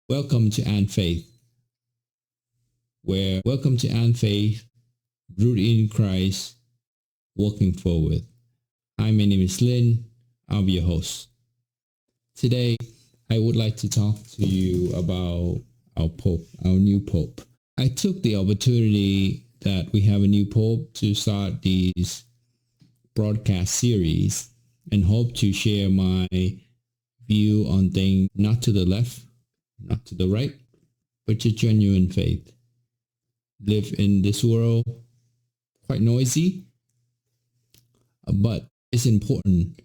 Welcome to And Faith, where welcome to And Faith, rooted in Christ, walking forward. Hi, my name is Lynn. I'll be your host. Today, I would like to talk to you about our Pope, our new Pope. I took the opportunity that we have a new Pope to start these broadcast series and hope to share my view on things not to the left, not to the right, but your genuine faith. Live in this world quite noisy, but it's important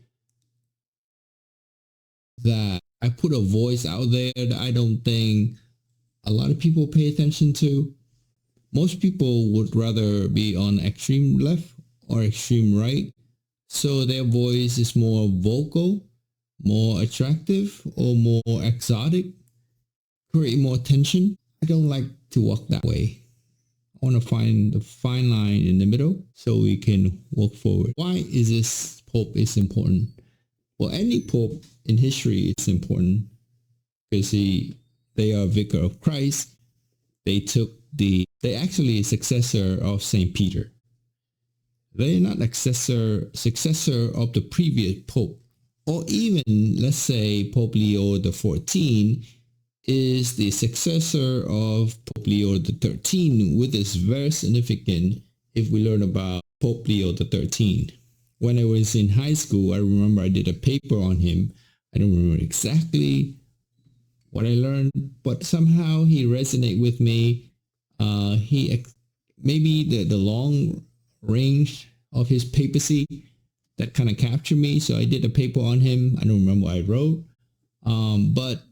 that I put a voice out there that I don't think a lot of people pay attention to. Most people would rather be on extreme left or extreme right, so their voice is more vocal, more attractive, or more exotic, create more tension. I don't like to walk that way. I want to find the fine line in the middle so we can walk forward. Why is this Pope is important? Well, any Pope in history is important because they are vicar of Christ. They actually a successor of St. Peter. They're not successor of the previous Pope. Or even, let's say, Pope Leo XIV is the successor of Pope Leo XIII, which is very significant if we learn about Pope Leo XIII. When I was in high school, I remember I did a paper on him. I don't remember exactly what I learned, but somehow he resonated with me. Maybe the long range of his papacy that kind of captured me. So I did a paper on him. I don't remember what I wrote, but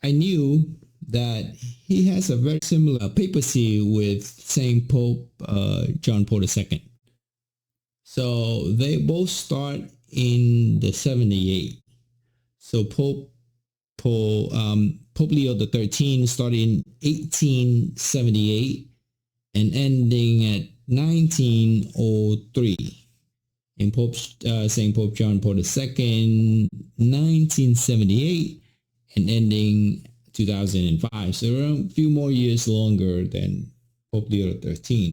I knew that he has a very similar papacy with Saint Pope John Paul II. So they both start in the 78. So Pope Leo XIII started in 1878 and ending at 1903. And Saint Pope John Paul II, 1978. And ending 2005. So around a few more years longer than Pope Leo XIII.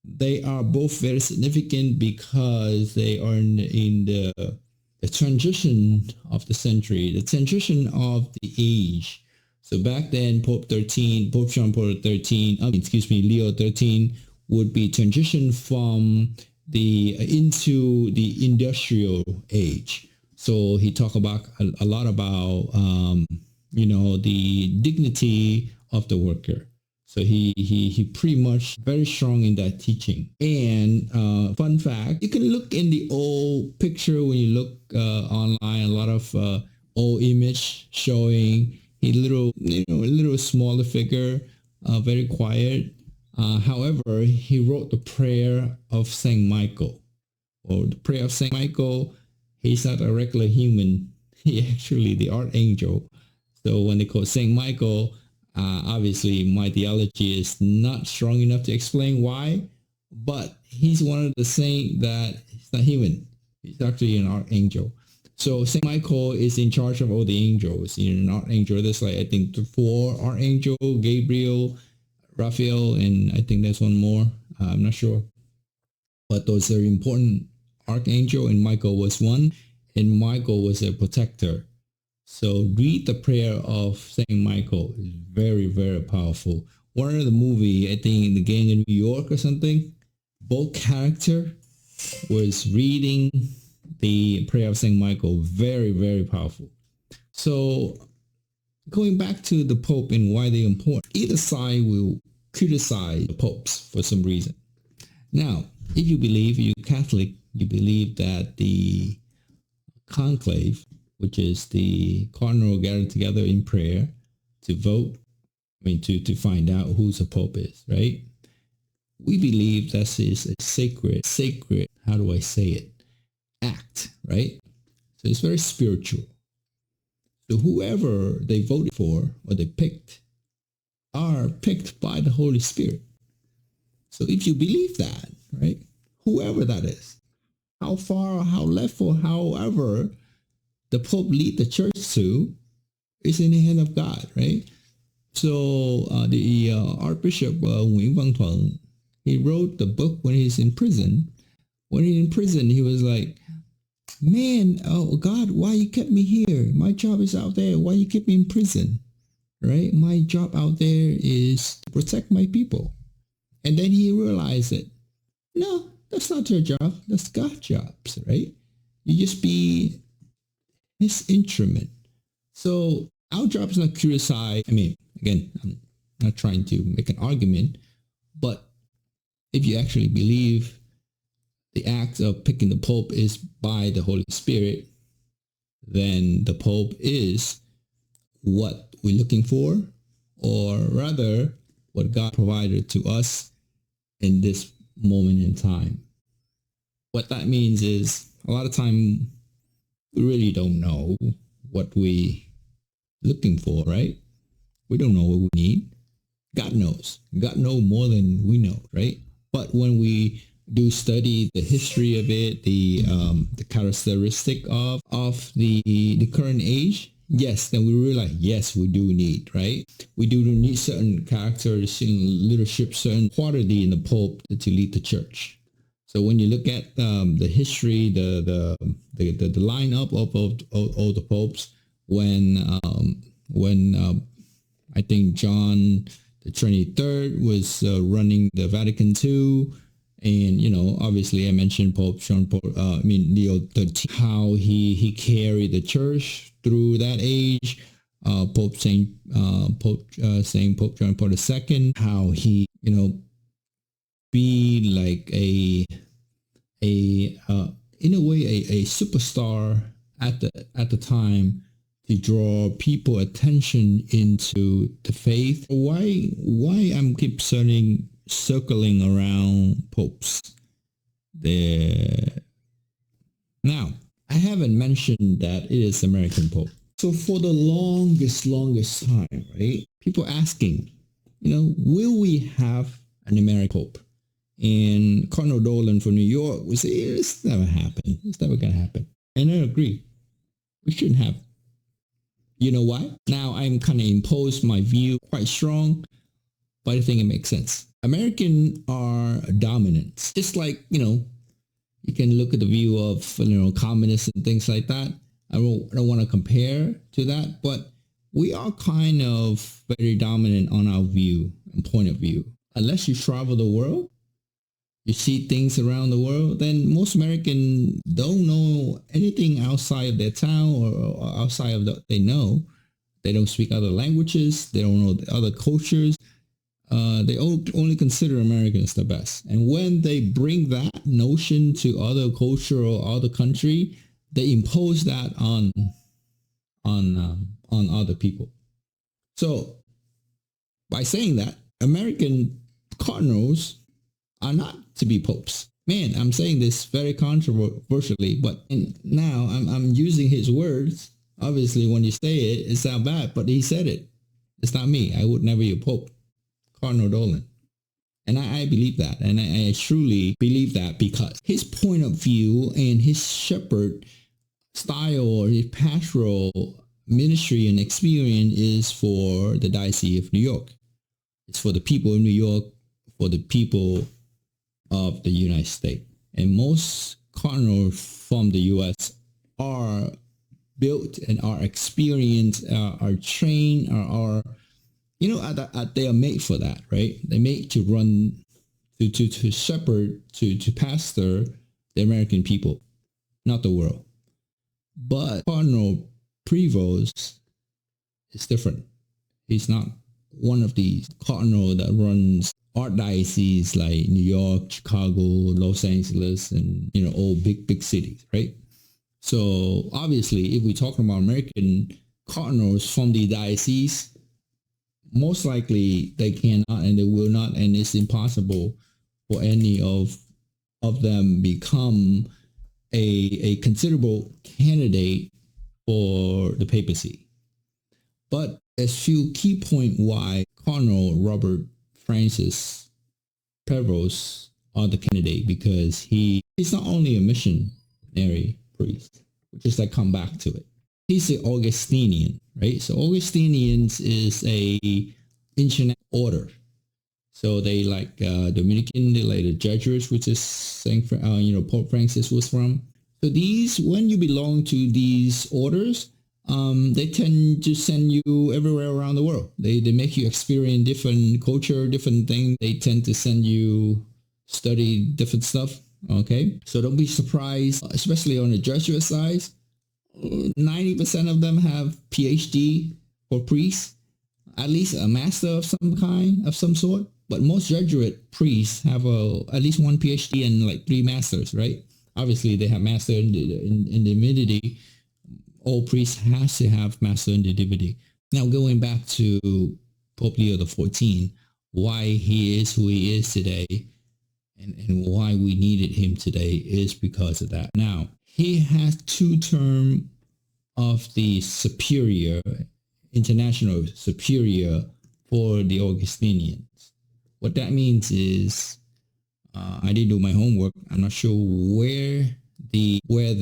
They are both very significant because they are in the transition of the century, the transition of the age. So back then, Pope John Paul Leo XIII would be transitioned from into the industrial age. So he talked about a lot about the dignity of the worker. So he pretty much very strong in that teaching. And fun fact, you can look in the old picture when you look online. A lot of old image showing a little smaller figure, very quiet. However, he wrote the prayer of Saint Michael, or the prayer of Saint Michael. He's not a regular human. He actually the archangel. So when they call Saint Michael, obviously my theology is not strong enough to explain why, but he's one of the saints that he's not human. He's actually an archangel. So Saint Michael is in charge of all the angels. An archangel, there's I think 4 archangel, Gabriel, Raphael, and I think there's one more. I'm not sure. But those are important archangel, and Michael was one, and Michael was a protector. So read the prayer of Saint Michael. It's very, very powerful. One of the movie, I think in The Gang in New York or something, both character was reading the prayer of Saint Michael. Very, very powerful. So going back to the Pope and why they're important, either side will criticize the popes for some reason. Now, if you're Catholic, you believe that the conclave, which is the cardinal gathered together in prayer to vote, to find out who the Pope is, right? We believe that is a sacred, how do I say it, act, right? So it's very spiritual. So whoever they voted for or they picked are picked by the Holy Spirit. So if you believe that, right, whoever that is, how far, how left, or however the Pope lead the church to, is in the hand of God, right? So the Archbishop Nguyễn Văn Thuận, he wrote the book when he's in prison. When he's in prison, he was like, man, oh God, why you kept me here? My job is out there. Why you keep me in prison? Right? My job out there is to protect my people. And then he realized that, no, that's not your job. That's God's job, right? You just be his instrument. So our job is not criticize. I mean, again, I'm not trying to make an argument, but if you actually believe the act of picking the Pope is by the Holy Spirit, then the Pope is what we're looking for, or rather what God provided to us in this moment in time. What that means is a lot of time we really don't know what we looking for, right? We don't know what we need. God knows. God knows more than we know, right? But when we do study the history of it, the characteristic of the current age, yes, then we realize, yes, we do need, right? We do need certain characters, certain leadership, certain quality in the Pope to lead the church. So when you look at the history, the lineup of all the popes, when I think John the 23rd was running the Vatican II, and obviously I mentioned Pope Leo XIII, how he carried the church through that age. Pope John Paul II, how he be like in a way a superstar at the time to draw people attention into the faith. Why I'm keep circling around popes there. Now, I haven't mentioned that it is American Pope. So for the longest time, right? People asking, will we have an American Pope? And Cardinal Dolan from New York would say, it's never happened. It's never going to happen. And I agree. We shouldn't have. You know why? Now I'm kind of imposed my view quite strong, but I think it makes sense. Americans are dominant. Just like, you can look at the view of, communists and things like that. I don't want to compare to that, but we are kind of very dominant on our view and point of view. Unless you travel the world, you see things around the world, then most Americans don't know anything outside of their town or outside of what they know. They don't speak other languages. They don't know the other cultures. They only consider Americans the best. And when they bring that notion to other culture or other country, they impose that on other people. So by saying that, American cardinals are not to be popes. Man, I'm saying this very controversially, but now I'm using his words. Obviously, when you say it, it sounds bad, but he said it. It's not me. I would never be a pope. Cardinal Dolan. And I believe that. And I truly believe that because his point of view and his shepherd style or his pastoral ministry and experience is for the Diocese of New York. It's for the people of New York, for the people of the United States. And most cardinals from the U.S. are built and are experienced, are trained, are they are made for that, right? They're made to run, to shepherd, to pastor the American people, not the world. But Cardinal Prevost is different. He's not one of these cardinal that runs archdioceses like New York, Chicago, Los Angeles, and all big cities, right? So obviously, if we're talking about American cardinals from the diocese, most likely they cannot and they will not, and it's impossible for any of them become a considerable candidate for the papacy. But as few key point why Cardinal Robert Francis Prevost are the candidate, because he's not only a missionary priest, which is like come back to it. He's an Augustinian, right? So Augustinians is a ancient order. So they like Dominican, they like the Jesuits, which is Pope Francis was from. So these, when you belong to these orders, they tend to send you everywhere around the world. They make you experience different culture, different things. They tend to send you study different stuff. Okay, so don't be surprised, especially on the Jesuit side. 90% of them have PhD for priests, at least a master of some kind, of some sort. But most Jesuit priests have at least one PhD and like 3 masters, right? Obviously, they have master in divinity. All priests has to have master in divinity. Now, going back to Pope Leo XIV, why he is who he is today, and why we needed him today is because of that. Now, he has 2 terms of the superior, international superior for the Augustinians. What that means is, I didn't do my homework. I'm not sure where the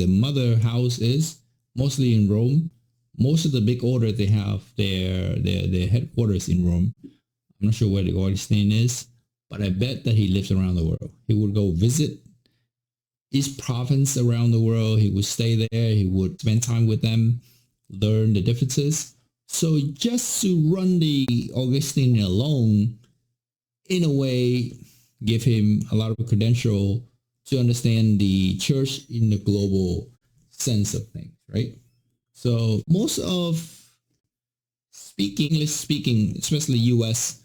mother house is. Mostly in Rome. Most of the big order, they have their headquarters in Rome. I'm not sure where the Augustine is, but I bet that he lives around the world. He would go visit each province around the world. He would stay there. He would spend time with them, learn the differences. So just to run the Augustine alone, in a way, give him a lot of credential to understand the church in the global sense of things, right? So most of English speaking, especially U.S.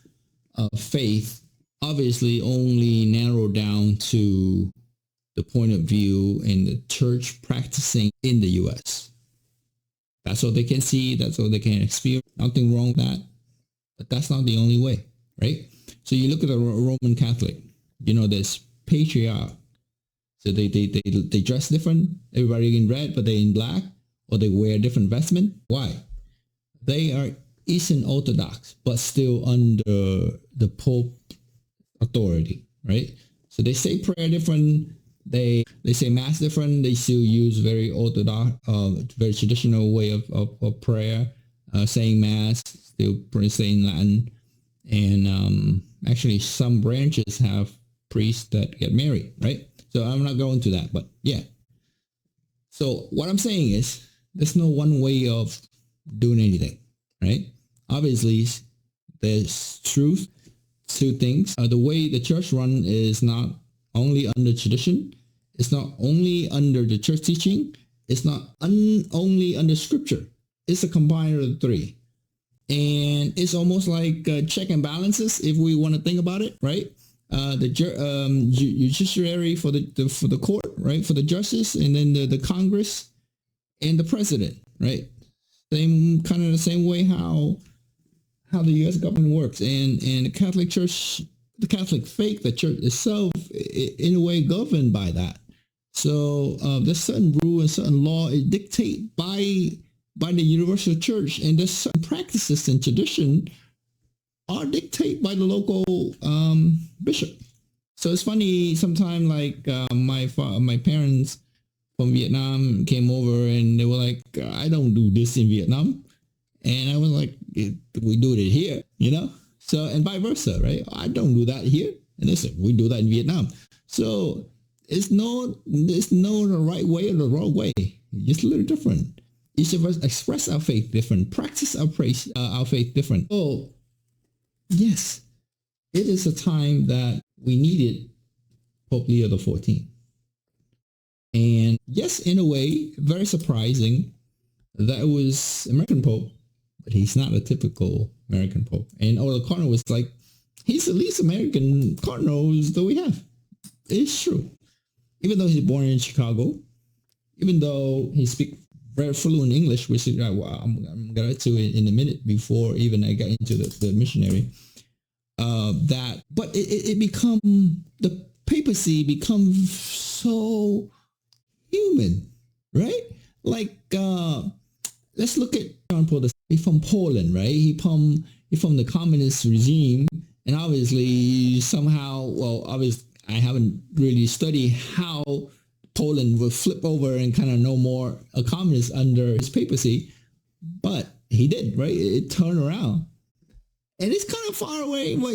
Faith, obviously only narrow down to the point of view in the church practicing in the U.S. That's all they can see. That's all they can experience. Nothing wrong with that. But that's not the only way, right? So you look at the Roman Catholic, there's patriarch. So they dress different. Everybody in red, but they in black, or they wear different vestment. Why? They are Eastern Orthodox, but still under the Pope authority, right? So they say prayer different. They say mass different. They still use very orthodox, very traditional way of prayer, saying mass, still saying Latin, and actually some branches have priests that get married, right? So I'm not going to that, but yeah. So what I'm saying is there's no one way of doing anything, right? Obviously, there's truth to things. The way the church run is not only under tradition. It's not only under the church teaching. It's not only under scripture. It's a combiner of the 3. And it's almost like check and balances if we want to think about it, right? The judiciary for the court, right? For the justice, and then the Congress and the president, right? Kind of the same way how the U.S. government works, and the Catholic Church, the Catholic faith, the church itself, in a way governed by that. So there's certain rule and certain law is dictated by the universal church, and there's certain practices and tradition are dictated by the local bishop. So it's funny sometimes, like my parents from Vietnam came over and they were like, I don't do this in Vietnam. And I was like, we do it here, So, and vice versa, right? I don't do that here. And they said, we do that in Vietnam. So it's no the right way or the wrong way. It's just a little different. Each of us express our faith different, practice our faith different. Oh, yes, it is a time that we needed Pope Leo XIV. And yes, in a way, very surprising that it was American Pope, but he's not a typical American Pope. And the cardinal was like, he's the least American cardinal that we have. It's true. Even though he's born in Chicago, even though he speaks very fluent English, which I'm going to get to in a minute before even I get into the missionary, but it become, the papacy becomes so human, right? Like, let's look at John Paul II. He's from Poland, right? He's from the communist regime, and obviously somehow, obviously I haven't really studied how Poland would flip over and kind of no more a communist under his papacy, but he did, right? It turned around. and it's kind of far away, well,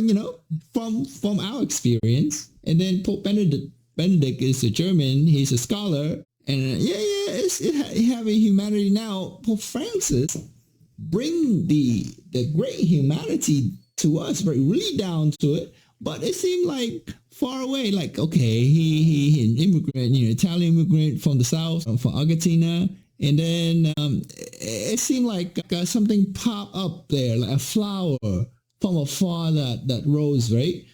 from our experience. And then Pope Benedict is a German. He's a scholar, and it's having humanity now. Pope Francis bring the great humanity to us, but really down to it. But it seemed like far away. Like, okay, he an immigrant, Italian immigrant from the south, from Argentina. And then it seemed like something popped up there, like a flower from afar that rose, right?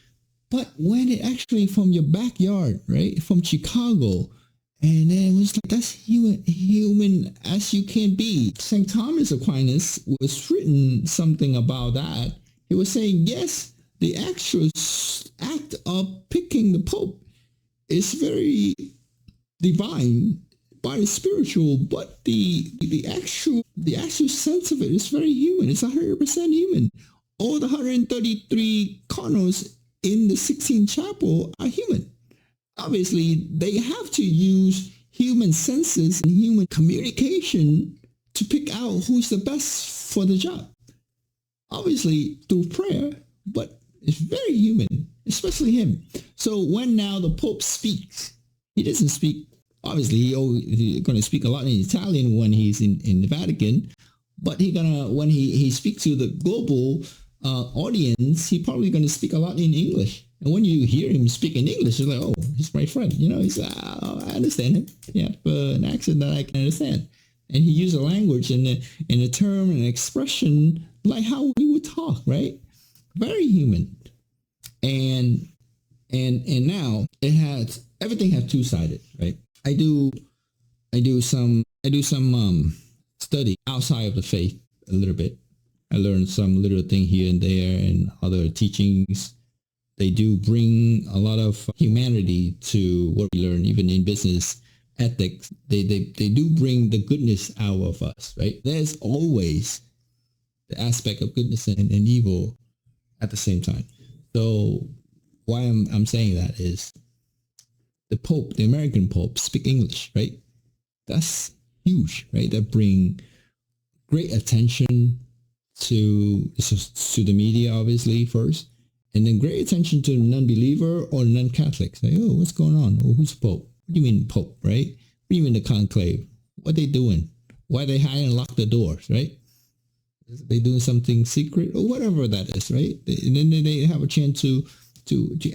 But when it actually from your backyard, right, from Chicago, and then it was like, that's human as you can be. St. Thomas Aquinas was written something about that. He was saying, yes, the actual act of picking the Pope is very divine, body spiritual, but the actual sense of it is very human. It's 100% human. All the 133 cardinals in the Sixtine Chapel are human. Obviously, they have to use human senses and human communication to pick out who's the best for the job. Obviously, through prayer, but it's very human, especially him. So when now the Pope speaks, he doesn't speak. Obviously, he's going to speak a lot in Italian when he's in the Vatican, but when he speaks to the global audience, he's probably going to speak a lot in English. And when you hear him speak in English, you're like, oh, he's my friend. He's I understand him. Yeah, an accent that I can understand. And he used a language and a term and an expression like how we would talk, right? Very human. And now everything has two-sided, right? I do some study outside of the faith a little bit. I learned some little thing here and there and other teachings. They do bring a lot of humanity to what we learn, even in business ethics. They do bring the goodness out of us, right? There's always the aspect of goodness and evil at the same time. So why I'm saying that is the Pope, the American Pope, speak English, right? That's huge, right? That bring great attention to the media, obviously, first, and then great attention to the non-believer or non-Catholics. Like, oh, what's going on? Oh, who's Pope? What do you mean Pope, right? What do you mean the conclave? What they doing? Why they hide and lock the doors, right? They doing something secret or whatever that is, right? And then they have a chance to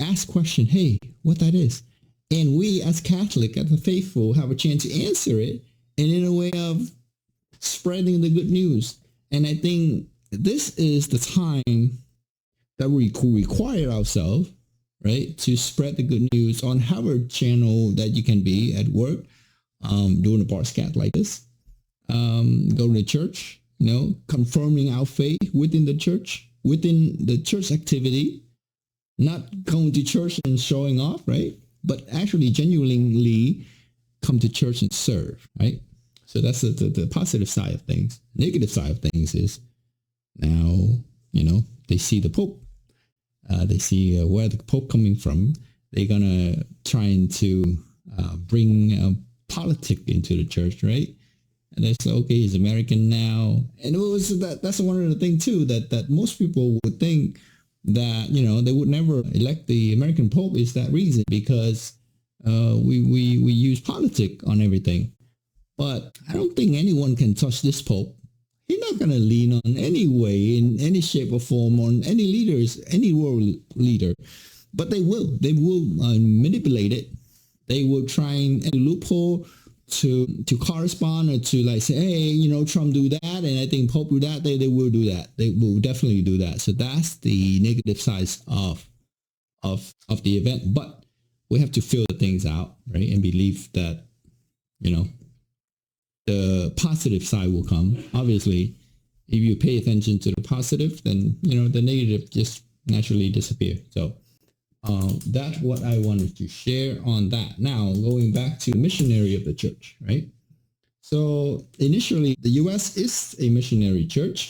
ask question, hey, what that is. And we as Catholic, as the faithful, have a chance to answer it, and in a way of spreading the good news. And I think this is the time that we require ourselves, right, to spread the good news on however channel that you can be at work, doing a podcast like this, going to church, confirming our faith within the church activity, not going to church and showing off, right? But actually genuinely come to church and serve, right? So that's the positive side of things. Negative side of things is now, they see the Pope. They see where the Pope coming from. They're going to try to bring politics into the church, right? And they say, okay, he's American now. And it was that's one of the things, too, that most people would think that, they would never elect the American Pope is that reason, because we use politics on everything. But I don't think anyone can touch this Pope. He's not going to lean on any way, in any shape or form, on any leaders, any world leader. But they will manipulate it. They will try and loophole to correspond, or to like say, hey, Trump do that, and I think Pope do that. They will do that. They will definitely do that. So that's the negative side of the event. But we have to filter things out, right, and believe that, the positive side will come. Obviously, if you pay attention to the positive, then the negative just naturally disappear. So that's what I wanted to share on that. Now, going back to the missionary of the church, right? So initially, the U.S. is a missionary church.